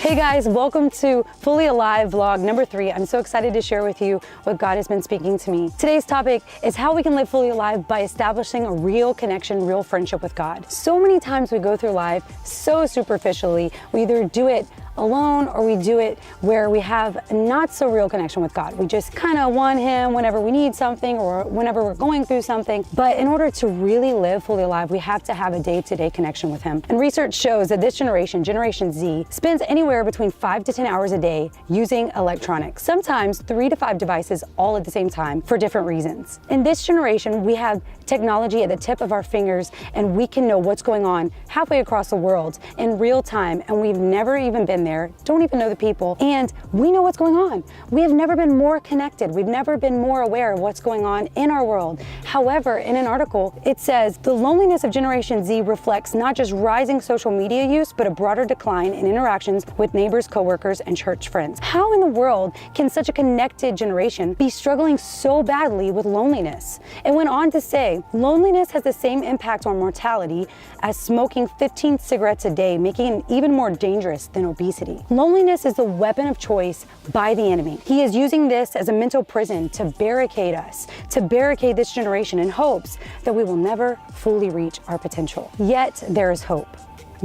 Hey guys, welcome to Fully Alive vlog number 3. I'm so excited to share with you what God has been speaking to me. Today's topic is how we can live fully alive by establishing a real connection, real friendship with God. So many times we go through life so superficially. We either do it alone or we do it where we have not so real connection with God. We just kind of want Him whenever we need something or whenever we're going through something. But in order to really live fully alive, we have to have a day-to-day connection with Him. And research shows that this generation, Generation Z, spends anywhere between 5 to 10 hours a day using electronics, sometimes 3 to 5 devices all at the same time for different reasons. In this generation, we have technology at the tip of our fingers and we can know what's going on halfway across the world in real time, and we've never even been there, don't even know the people, and we know what's going on. We have never been more connected. We've never been more aware of what's going on in our world. However, in an article, it says the loneliness of Generation Z reflects not just rising social media use, but a broader decline in interactions with neighbors, coworkers, and church friends. How in the world can such a connected generation be struggling so badly with loneliness? It went on to say, loneliness has the same impact on mortality as smoking 15 cigarettes a day, making it even more dangerous than obesity. Loneliness is the weapon of choice by the enemy. He is using this as a mental prison to barricade us, to barricade this generation in hopes that we will never fully reach our potential. Yet there is hope.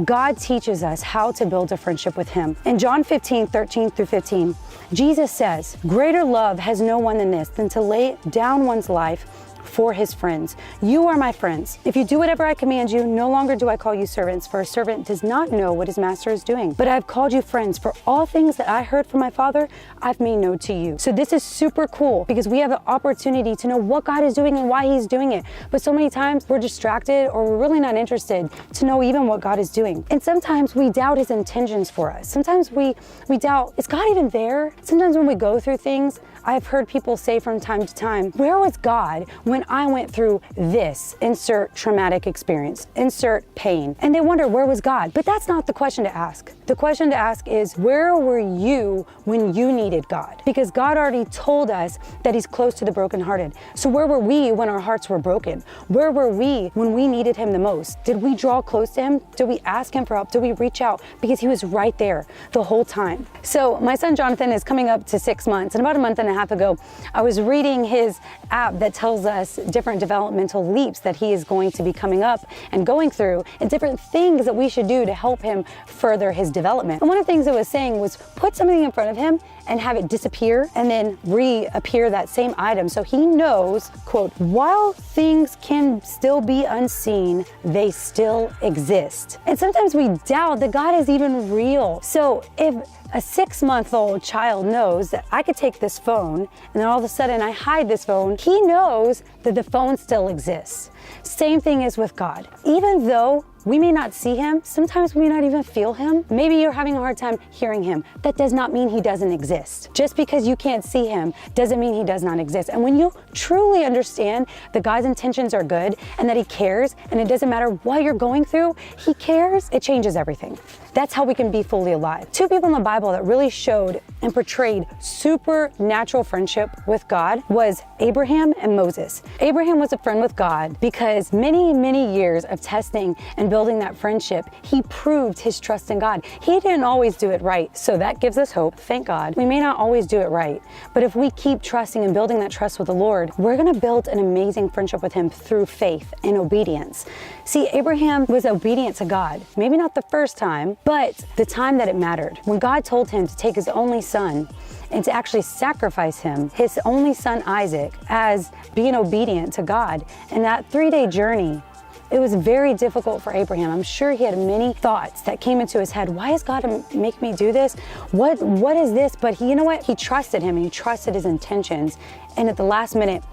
God teaches us how to build a friendship with Him. In John 15:13-15, Jesus says, "Greater love has no one than this, than to lay down one's life for his friends. You are my friends. If you do whatever I command you, no longer do I call you servants, for a servant does not know what his master is doing. But I've called you friends, for all things that I heard from my Father, I've made known to you." So this is super cool because we have the opportunity to know what God is doing and why He's doing it. But so many times we're distracted or we're really not interested to know even what God is doing. And sometimes we doubt His intentions for us. Sometimes we doubt, is God even there? Sometimes when we go through things, I've heard people say from time to time, where was God when I went through this, insert traumatic experience, insert pain? And they wonder, where was God? But that's not the question to ask. The question to ask is, where were you when you needed God? Because God already told us that He's close to the brokenhearted. So where were we when our hearts were broken? Where were we when we needed Him the most? Did we draw close to Him? Did we ask Him for help? Did we reach out? Because He was right there the whole time. So my son Jonathan is coming up to 6 months, and about a month and a half ago, I was reading his app that tells us different developmental leaps that he is going to be coming up and going through, and different things that we should do to help him further his development. And one of the things it was saying was put something in front of him and have it disappear and then reappear that same item, so he knows, quote, while things can still be unseen, they still exist. And sometimes we doubt that God is even real. So if a 6-month-old child knows that I could take this phone and then all of a sudden I hide this phone, he knows that the phone still exists. Same thing is with God. Even though we may not see Him, sometimes we may not even feel Him. Maybe you're having a hard time hearing Him. That does not mean He doesn't exist. Just because you can't see Him doesn't mean He does not exist. And when you truly understand that God's intentions are good and that He cares, and it doesn't matter what you're going through, He cares, it changes everything. That's how we can be fully alive. 2 people in the Bible that really showed and portrayed supernatural friendship with God was Abraham and Moses. Abraham was a friend with God because many years of testing and building that friendship, he proved his trust in God. He didn't always do it right, so that gives us hope, thank God. We may not always do it right, but if we keep trusting and building that trust with the Lord, we're gonna build an amazing friendship with Him through faith and obedience. See, Abraham was obedient to God, maybe not the first time, but the time that it mattered. When God told him to take his only son and to actually sacrifice him, his only son Isaac, as being obedient to God. And that 3-day journey, it was very difficult for Abraham. I'm sure he had many thoughts that came into his head. Why is God make me do this? What is this? But you know what? He trusted Him and he trusted His intentions. And at the last minute,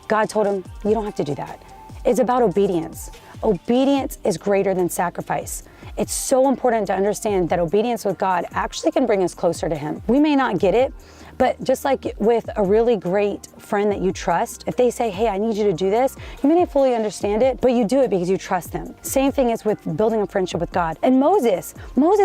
God told him, you don't have to do that. It's about obedience. Obedience is greater than sacrifice. It's so important to understand that obedience with God actually can bring us closer to Him. We may not get it, But just like with a really great friend that you trust, if they say, hey, I need you to do this, you may not fully understand it, but you do it because you trust them. Same thing is with building a friendship with God. And Moses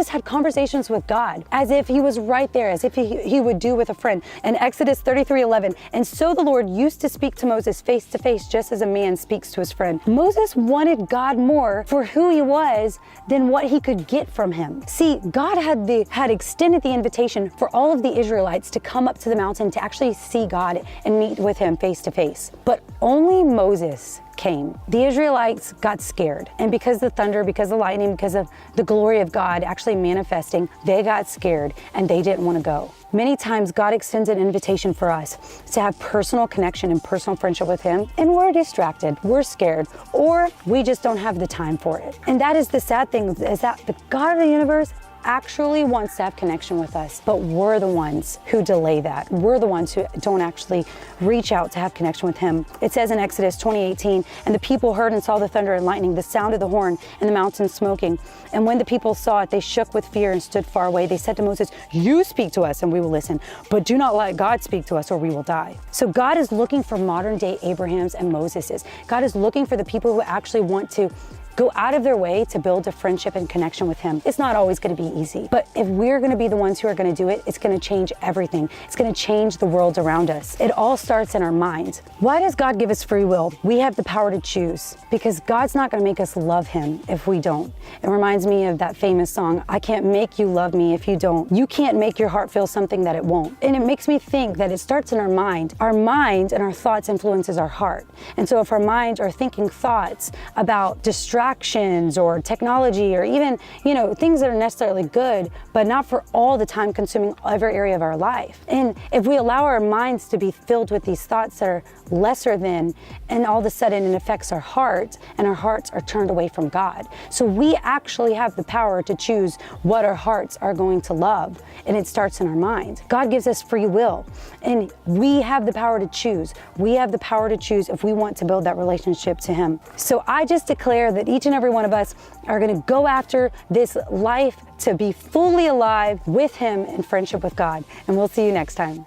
had conversations with God as if he was right there, as if he would do with a friend. In Exodus 33:11, and so the Lord used to speak to Moses face to face, just as a man speaks to his friend. Moses wanted God more for who he was than what he could get from him. See, God had extended the invitation for all of the Israelites to come up to the mountain to actually see God and meet with him face to face. But only Moses came. The Israelites got scared. And because the thunder, because the lightning, because of the glory of God actually manifesting, they got scared and they didn't want to go. Many times God extends an invitation for us to have personal connection and personal friendship with him, and we're distracted, we're scared, or we just don't have the time for it. And that is the sad thing, is that the God of the universe actually wants to have connection with us, but we're the ones who delay that. We're the ones who don't actually reach out to have connection with him. It says in Exodus 20:18, and the people heard and saw the thunder and lightning, the sound of the horn, and the mountain smoking. And when the people saw it, they shook with fear and stood far away. They said to Moses, you speak to us and we will listen, but do not let God speak to us or we will die. So God is looking for modern day Abrahams and Moseses. God is looking for the people who actually want to go out of their way to build a friendship and connection with him. It's not always going to be easy, but if we're going to be the ones who are going to do it, it's going to change everything. It's going to change the world around us. It all starts in our minds. Why does God give us free will? We have the power to choose, because God's not going to make us love him if we don't. It reminds me of that famous song, I can't make you love me if you don't. You can't make your heart feel something that it won't. And it makes me think that it starts in our mind. Our mind and our thoughts influences our heart. And so if our minds are thinking thoughts about distractions or technology, or even, things that are necessarily good, but not for all the time consuming every area of our life. And if we allow our minds to be filled with these thoughts that are lesser than, and all of a sudden it affects our heart, and our hearts are turned away from God. So we actually have the power to choose what our hearts are going to love, and it starts in our mind. God gives us free will, and we have the power to choose. We have the power to choose if we want to build that relationship to him. So I just declare that each and every one of us are going to go after this life to be fully alive with him in friendship with God. And we'll see you next time.